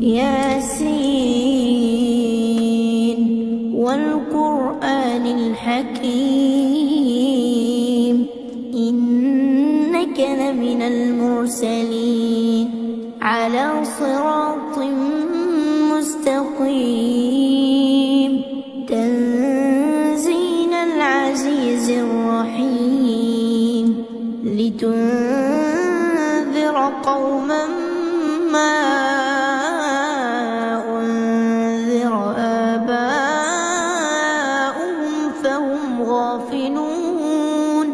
ياسين والقرآن الحكيم إنك لمن المرسلين على صراط مستقيم تنزيل العزيز الرحيم لتنذر قوما ما أنذر آباؤهم فهم غافلون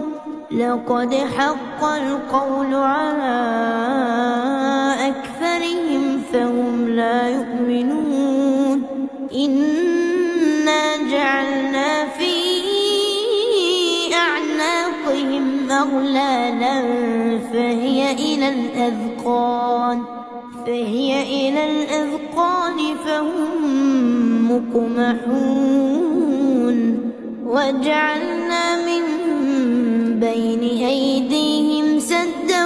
لقد حق القول على أكثرهم فهم لا يؤمنون إنا جعلنا في أعناقهم أغلالا فهي إلى الأذقان فهم مقمحون وجعلنا من بين أيديهم سدا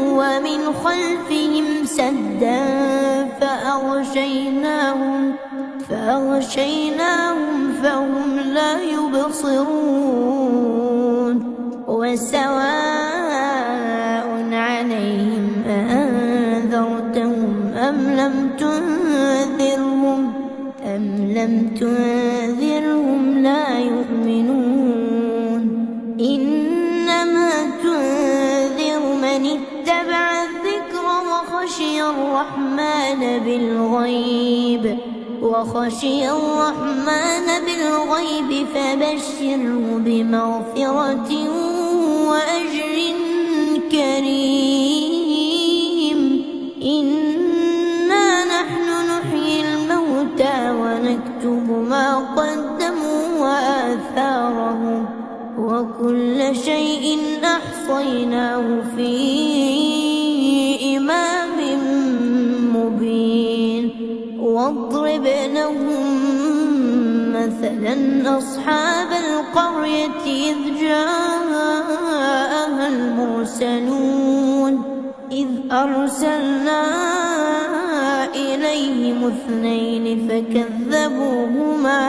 ومن خلفهم سدا فأغشيناهم فهم لا يبصرون وسواء عليهم أأنذرتهم أم لم تنذرهم لا يؤمنون إنما تنذر من اتبع الذكر وخشي الرحمن بالغيب فبشره بمغفرة وأجر كريم إنا نحن نحيي الموتى ونكتب ما قدموا وآثارهم وكل شيء أحصيناه في إمام مبين واضرب لهم مثلا أصحاب القرية إذ جاءها المرسلون إذ أرسلنا إليهم اثنين فكذبوهما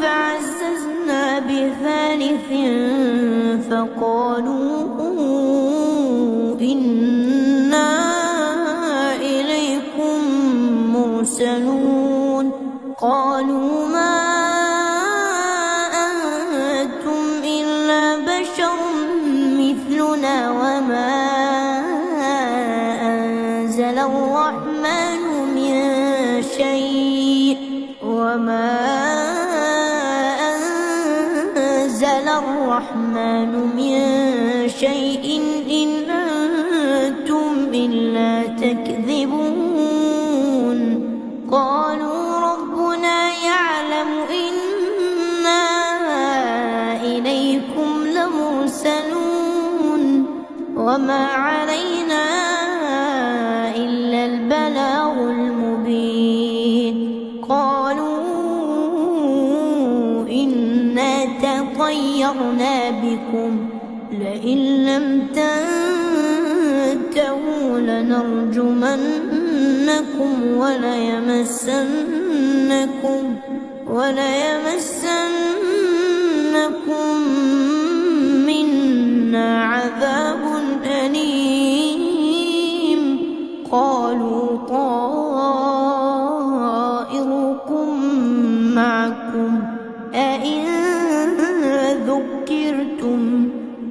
فعززنا بثالث فقالوا إنا إليكم مرسلون قالوا ما أنتم إلا بشر مثلنا وما أنزل الرحمن من شيء إن أنتم إلا تكذبون قالوا ربنا يعلم إنا إليكم لمرسلون وما علينا إلا البلاغ المبين قالوا إنا تطيرنا بكم لئن لم تنتهوا لنرجمنكم وليمسنكم منا عذاب أليم قالوا طائركم معكم أئن ذكرتم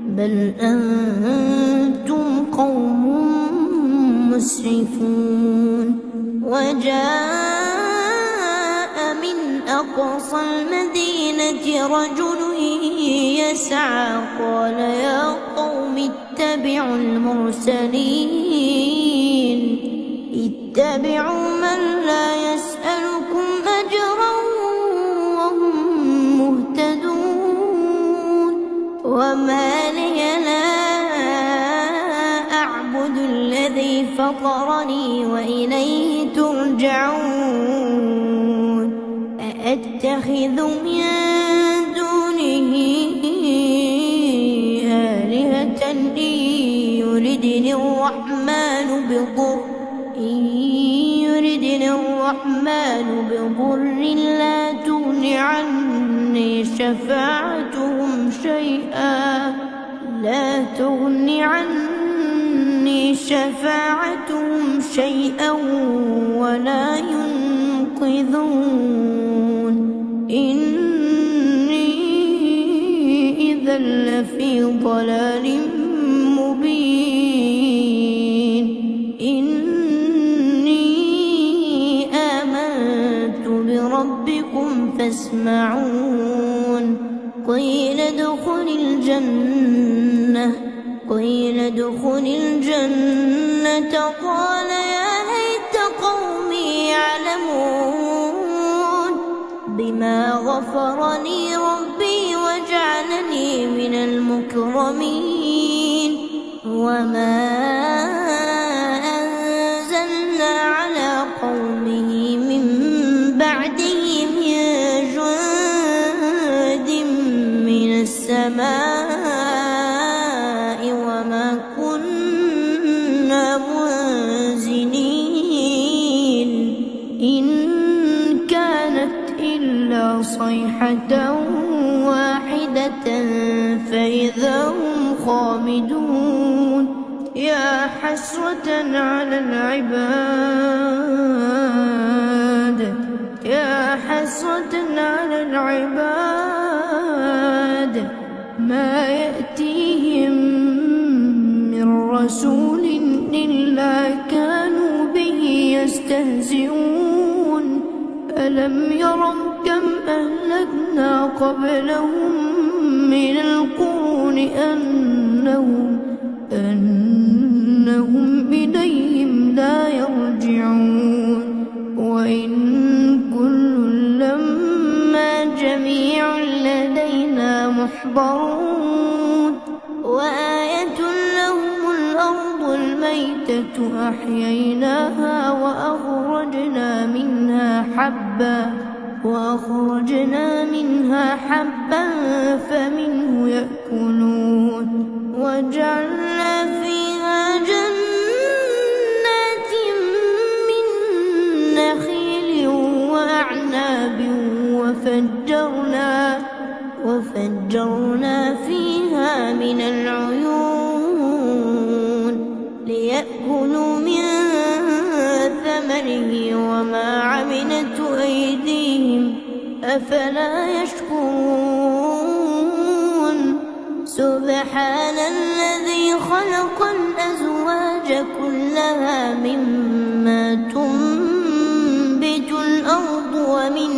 بل أنتم قوم مسرفون وجاء من أقصى المدينة رجل يسعى قال يا قوم اتبعوا من لا يسألكم أجرا وهم مهتدون وما لي لا أعبد الذي فطرني وإليه ترجعون أأتخذ من دونه آلهة إن يردني الرحمن بضر إن يردني الرحمن بضر لا تغن عني شفاعتهم شيئا ولا ينقذون إني إذا لفي ضلال مبين إني آمنت بربكم فاسمعون قيل ادخل الجنة قال يا ليت قومي يعلمون بما غفر لي ربي وجعلني من المكرمين وما أنزلنا على قومه من بعده من جند من السماء وما كنا منزلين إن كانت إلا صيحة واحدة فإذا هم خامدون يا حسرة على العباد ما يأتيهم من رسول إلا كانوا به يستهزئون ألم يروا كم أهلكنا قبلهم من القرون أنهم إليهم لا يرجعون وإن كل لما جميع لدينا محضرون وآية لهم الأرض الميتة أحييناها وأخرجنا منها حبا فمنه يأكلون وجعلنا فيها جنات من نخيل وأعناب وفجرنا فيها من العيون ليأكلوا من ثمره وما عملته أيديهم أفلا يشكرون سبحان الذي خلق الأزواج كلها مما تنبت الأرض ومن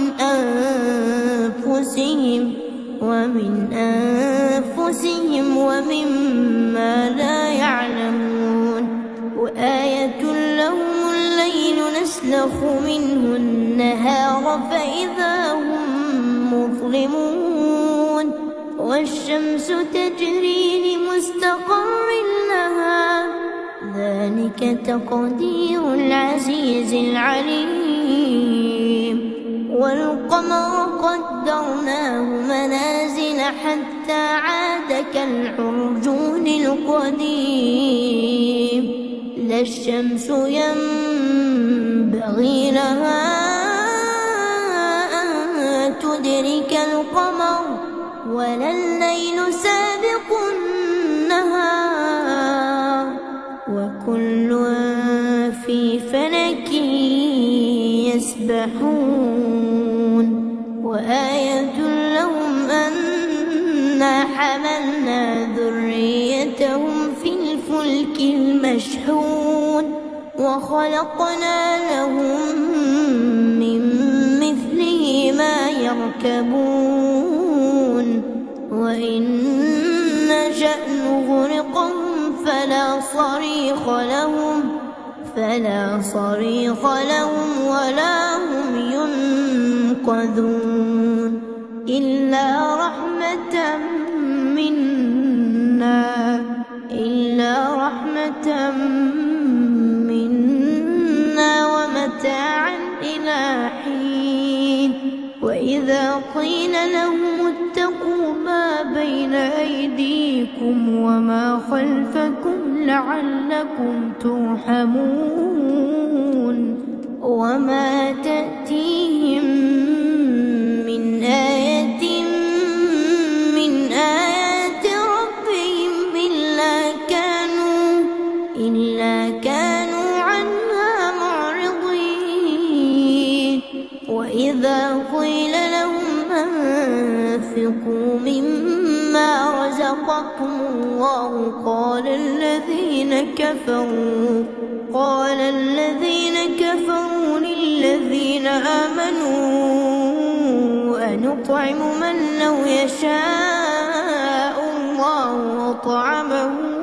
أنفسهم ومما لا يعلمون وآية لهم الليل نسلخ منه النهار فإذا هم مظلمون والشمس تجري لمستقر لها ذلك تقدير العزيز العليم والقمر قدرناه منازل حتى عاد كالعرجون القديم لا الشمس ينبغي لها أن تدرك القمر ولا الليل سابق النهار وكل في فلك يسبحون وآية لهم أنا حملنا ذريتهم في الفلك المشحون وخلقنا لهم من مثله ما يركبون وإن نشأ نغرقهم فلا صريخ لهم ولا هم ينقذون إلا رحمة منا ومتاعا إلى حين وإذا قيل لهم اتقوا ما بين أيديكم وما خلفكم لعلكم ترحمون وما تأتيهم من آية من آيات ربهم إلا كانوا عنها معرضين وإذا قيل لهم أنفقوا مما رزقكم الله قال الذين كفروا للذين آمنوا أنطعم من لو يشاء الله وطعمه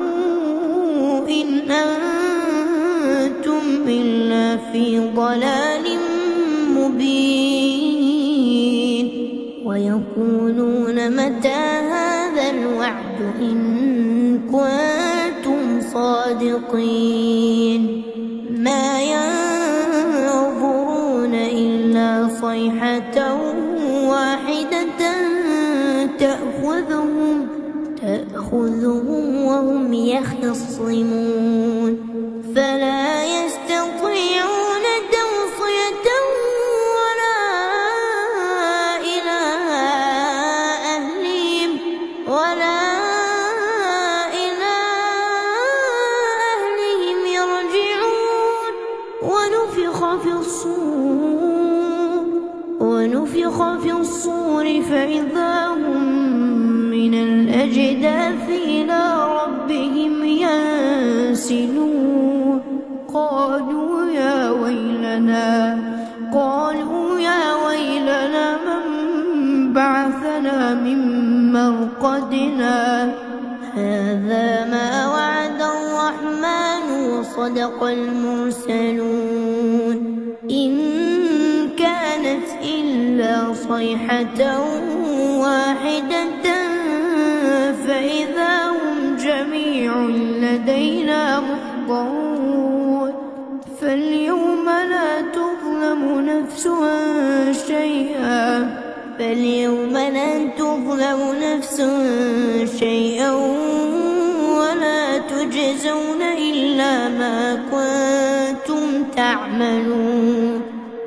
إن أنتم إلا في ضلال مبين ويقولون متى هذا الوعد إن كنتم صادقين ما ينظرون إلا صيحة واحدة تأخذهم وهم يخصمون فلا يستطيعون توصية ولا إلى أهلهم يرجعون ونفخ في الصور فإذا هم من الأجداث إلى ربهم ينسلون قالوا يا ويلنا من بعثنا من مرقدنا هذا ما وعد الرحمن وصدق المرسلون إن كانت إلا صيحة واحدة فإذا هم جميع لدينا محضرون فاليوم لا تظلم نفس شيئا ولا تجزون إلا ما كنتم تعملون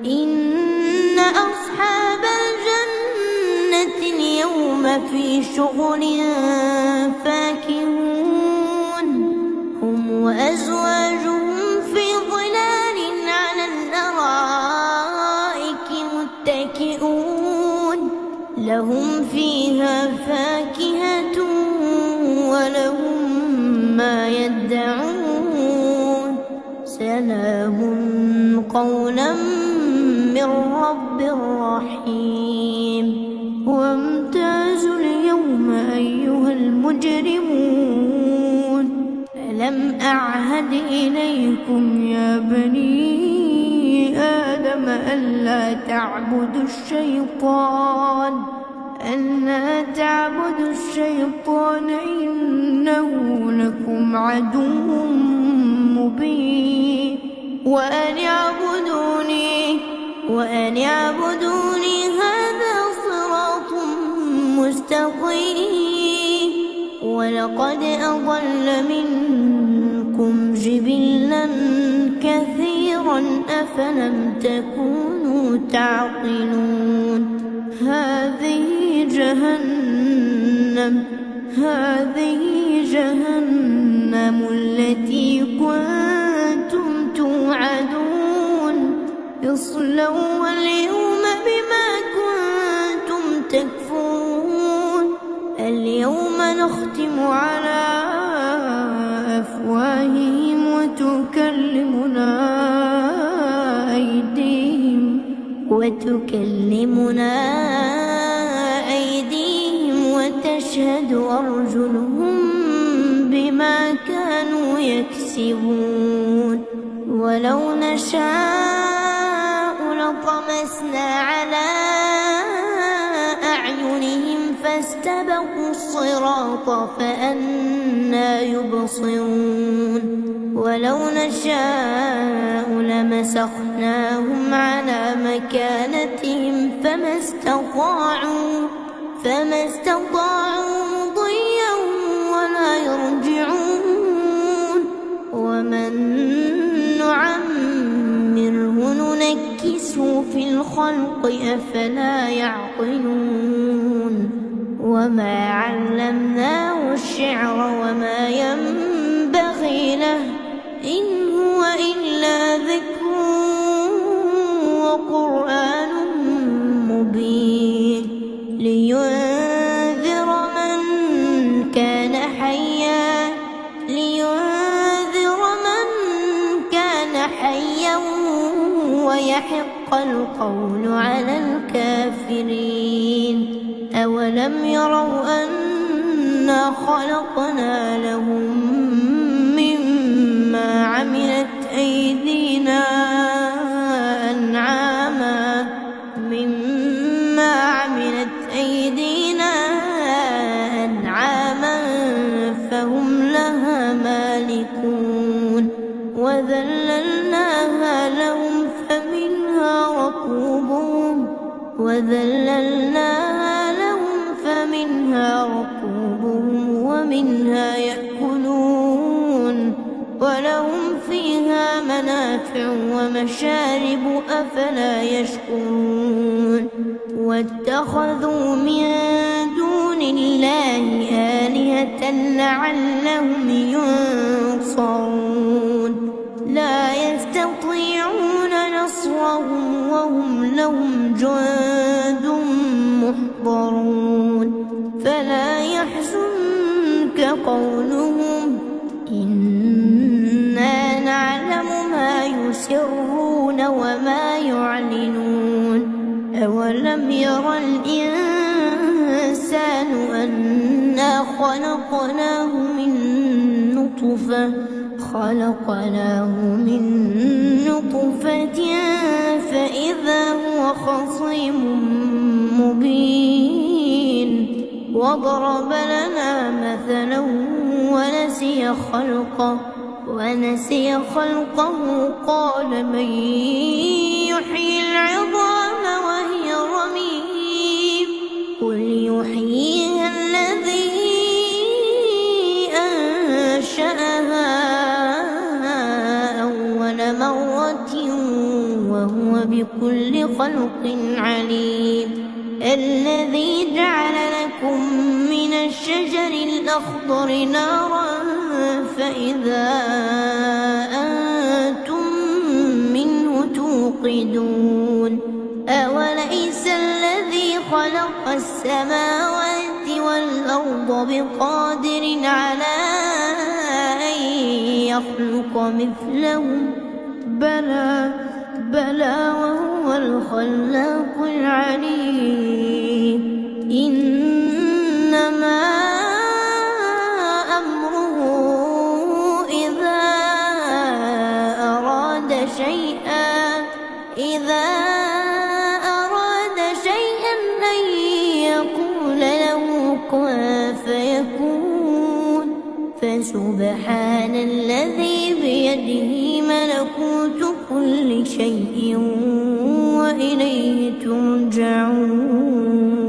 إن أصحاب الجنة اليوم في شغل فاكهون هم وأزواجهم في ظلال على الأرائك متكئون لهم فيها فاكهة ولهم ما يدعون سلام قولا من رب رحيم وامتازوا اليوم أيها المجرمون ألم أعهد إليكم يا بني آدم ألا تعبدوا الشيطان إنه لكم عدو مبين وأن اعبدوني هذا صراط مستقيم ولقد أضل منكم جبلا كثيرا أفلم تكونوا تعقلون هذه جهنم التي كنتم توعدون اصلوها اليوم بما كنتم تكفرون اليوم نختم على أفواههم وتكلمنا أيديهم وتشهد أرجلهم بما كانوا يكسبون ولو نشاء لطمسنا على أعينهم فاستبقوا الصراط فأنى يبصرون ولو نشاء لمسخناهم على مكانتهم فما استطاعوا مضيا ولا يرجعون ينكسوا في الخلق أفلا يعقلون وما علمناه الشعر وما ينبغي له إن هو إلا ذكر وقرآن مبين لينذر من كان حيا ويحق القول على الكافرين أولم يروا أنا خلقنا لهم مما عملت أيدينا أنعاما فهم لها مالكون وذللناها لهم فمنها ركوبهم ومنها يأكلون ولهم فيها منافع ومشارب أفلا يشكرون واتخذوا من دون الله آلهة لعلهم ينصرون لا يستطيعون نصرهم وهم لهم جند محضرون فلا يحزنك قولهم إنا نعلم ما يسرون وما يعلنون أولم ير الإنسان أنا خلقناه من نطفة فإذا هو خصيم مبين وضرب لنا مثلا ونسي خلقه قال من يحيي العظام وهي رميم قل يحييها الذي أنشأها أول مرة وهو بكل خلق عليم الذي جعل لكم من الشجر الأخضر نارا فإذا أنتم منه توقدون أوليس الذي خلق السماوات والأرض بقادر على أن يخلق مثلهم بلى وهو الخلاق العليم إنما أمره إذا أراد شيئا أن يقول له كن فيكون فسبحان الذي بيده ملكوت كل شيء وإليه ترجعون.